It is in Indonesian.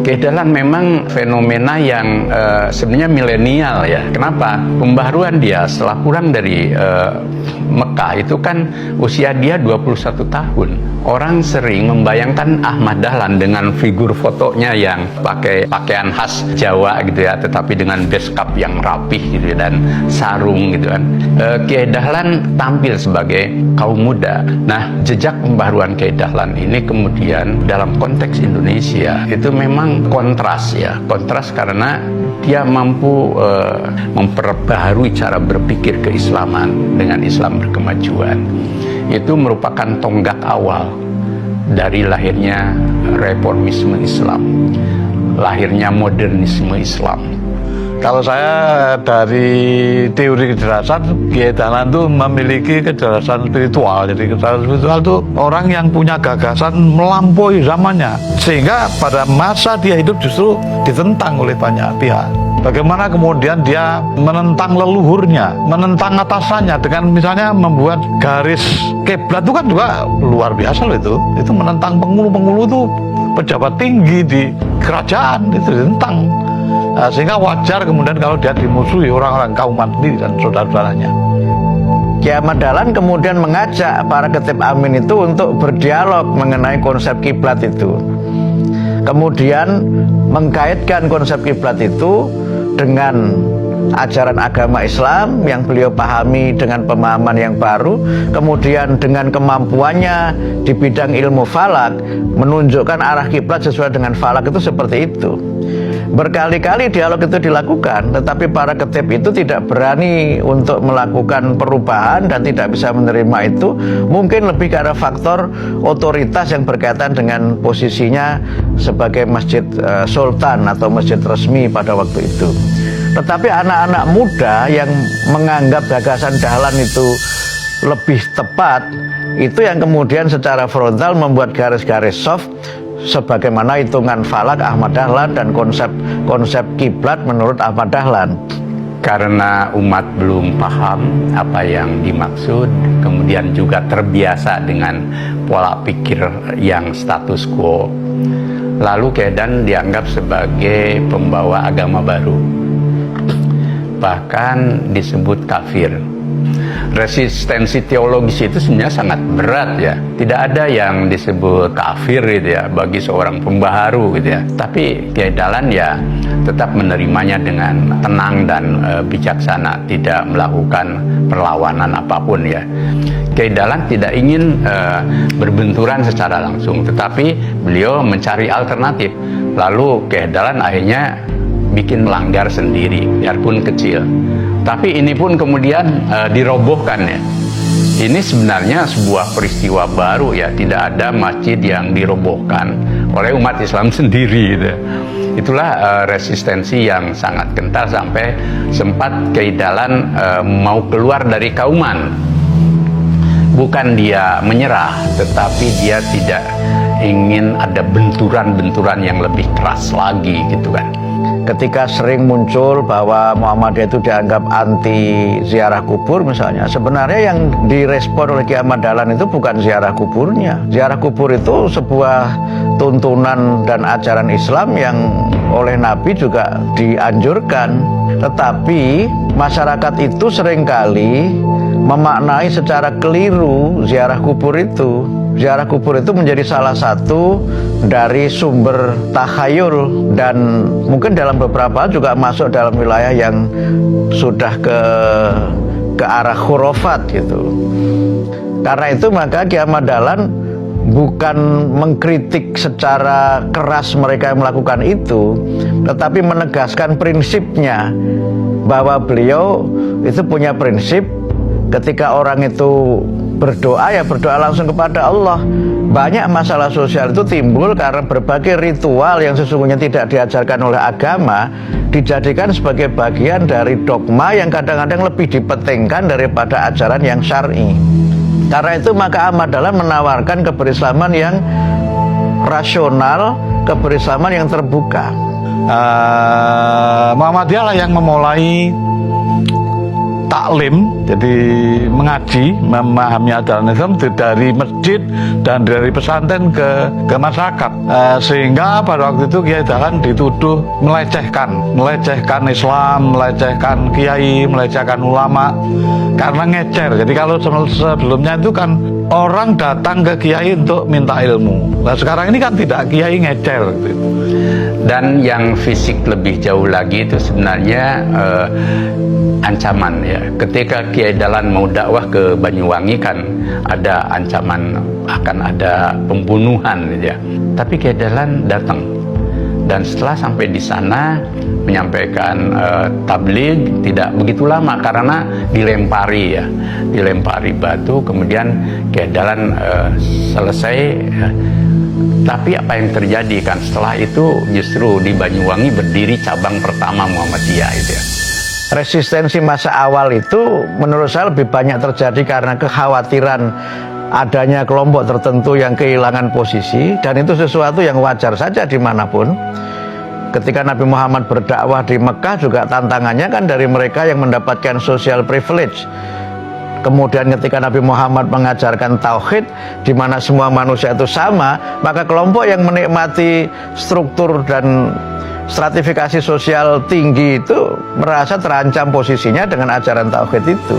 Kedalan memang fenomena yang sebenarnya milenial ya. Kenapa? Pembaharuan dia setelah pulang dari Mekah itu kan usia dia 21 tahun. Orang sering membayangkan Ahmad Dahlan dengan figur fotonya yang pakai pakaian khas Jawa gitu ya, tetapi dengan beskap yang rapih gitu dan sarung gitu kan. Kiai Dahlan tampil sebagai kaum muda. Nah, jejak pembaharuan Kiai Dahlan ini kemudian dalam konteks Indonesia itu memang kontras ya, kontras karena dia mampu memperbaharui cara berpikir keislaman dengan Islam berkemajuan. Itu merupakan tonggak awal dari lahirnya reformisme Islam, lahirnya modernisme Islam. Kalau saya dari teori kecerdasan, Kiai Dahlan itu memiliki kecerdasan spiritual. Jadi kecerdasan spiritual itu orang yang punya gagasan melampaui zamannya, sehingga pada masa dia hidup justru ditentang oleh banyak pihak. Bagaimana kemudian dia menentang leluhurnya, menentang atasannya dengan misalnya membuat garis kiblat, itu kan juga luar biasa loh itu. Itu menentang penghulu-penghulu itu pejabat tinggi di kerajaan, itu ditentang. Nah, sehingga wajar kemudian kalau dia dimusuhi orang-orang kaum sendiri dan saudara-saudaranya. Kiai Ahmad Dahlan kemudian mengajak para ketib amin itu untuk berdialog mengenai konsep kiblat itu. Kemudian mengkaitkan konsep kiblat itu dengan ajaran agama Islam yang beliau pahami dengan pemahaman yang baru, kemudian dengan kemampuannya di bidang ilmu falak menunjukkan arah kiblat sesuai dengan falak itu seperti itu. Berkali-kali dialog itu dilakukan, tetapi para ketib itu tidak berani untuk melakukan perubahan dan tidak bisa menerima itu. Mungkin lebih karena faktor otoritas yang berkaitan dengan posisinya sebagai masjid sultan atau masjid resmi pada waktu itu. Tetapi anak-anak muda yang menganggap gagasan Dahlan itu lebih tepat, itu yang kemudian secara frontal membuat garis-garis soft sebagaimana hitungan falak Ahmad Dahlan dan konsep kiblat menurut Ahmad Dahlan. Karena umat belum paham apa yang dimaksud, kemudian juga terbiasa dengan pola pikir yang status quo, lalu keadaan dianggap sebagai pembawa agama baru, bahkan disebut kafir. Resistensi teologis itu sebenarnya sangat berat ya. Tidak ada yang disebut kafir gitu ya bagi seorang pembaharu gitu ya. Tapi Kiai Dahlan ya tetap menerimanya dengan tenang dan bijaksana, tidak melakukan perlawanan apapun ya. Kiai Dahlan tidak ingin berbenturan secara langsung, tetapi beliau mencari alternatif. Lalu Kiai Dahlan akhirnya bikin melanggar sendiri, biarpun kecil. Tapi ini pun kemudian dirobohkan ya. Ini sebenarnya sebuah peristiwa baru ya. Tidak ada masjid yang dirobohkan oleh umat Islam sendiri gitu. Itulah resistensi yang sangat kental sampai sempat Kiai Dahlan mau keluar dari kauman. Bukan dia menyerah, tetapi dia tidak ingin ada benturan-benturan yang lebih keras lagi gitu kan. Ketika sering muncul bahwa Muhammadiyah itu dianggap anti ziarah kubur misalnya, sebenarnya yang direspon oleh Kiai Ahmad Dahlan itu bukan ziarah kuburnya. Ziarah kubur itu sebuah tuntunan dan ajaran Islam yang oleh Nabi juga dianjurkan. Tetapi masyarakat itu seringkali memaknai secara keliru ziarah kubur itu. Ziarah kubur itu menjadi salah satu dari sumber takhayul dan mungkin dalam beberapa hal juga masuk dalam wilayah yang sudah ke arah khurafat gitu. Karena itu maka Kiai Ahmad Dahlan bukan mengkritik secara keras mereka yang melakukan itu, tetapi menegaskan prinsipnya bahwa beliau itu punya prinsip ketika orang itu berdoa ya berdoa langsung kepada Allah. Banyak masalah sosial itu timbul karena berbagai ritual yang sesungguhnya tidak diajarkan oleh agama dijadikan sebagai bagian dari dogma yang kadang-kadang lebih dipentingkan daripada ajaran yang syar'i. Karena itu maka Ahmad Dahlan menawarkan keberislaman yang rasional, keberislaman yang terbuka. Muhammadiyah lah yang memulai taklim, jadi mengaji, memahami ajaran Islam dari masjid dan dari pesantren ke masyarakat. Sehingga pada waktu itu Kiai Dahlan dituduh melecehkan Islam, melecehkan kiai, melecehkan ulama karena ngecer. Jadi kalau sebelumnya itu kan orang datang ke kiai untuk minta ilmu. Nah sekarang ini kan tidak, kiai ngecer gitu. Dan yang fisik lebih jauh lagi itu sebenarnya ancaman ya. Ketika Kiai Dahlan mau dakwah ke Banyuwangi kan ada ancaman akan ada pembunuhan gitu ya. Tapi Kiai Dahlan datang, dan setelah sampai di sana menyampaikan tabligh tidak begitu lama karena dilempari batu, kemudian Kiai Dahlan selesai. Tapi apa yang terjadi kan setelah itu justru di Banyuwangi berdiri cabang pertama Muhammadiyah itu ya. Resistensi masa awal itu menurut saya lebih banyak terjadi karena kekhawatiran adanya kelompok tertentu yang kehilangan posisi, dan itu sesuatu yang wajar saja dimanapun. Ketika Nabi Muhammad berdakwah di Mekah juga tantangannya kan dari mereka yang mendapatkan social privilege. Kemudian ketika Nabi Muhammad mengajarkan tauhid di mana semua manusia itu sama, maka kelompok yang menikmati struktur dan stratifikasi sosial tinggi itu merasa terancam posisinya dengan ajaran tauhid itu.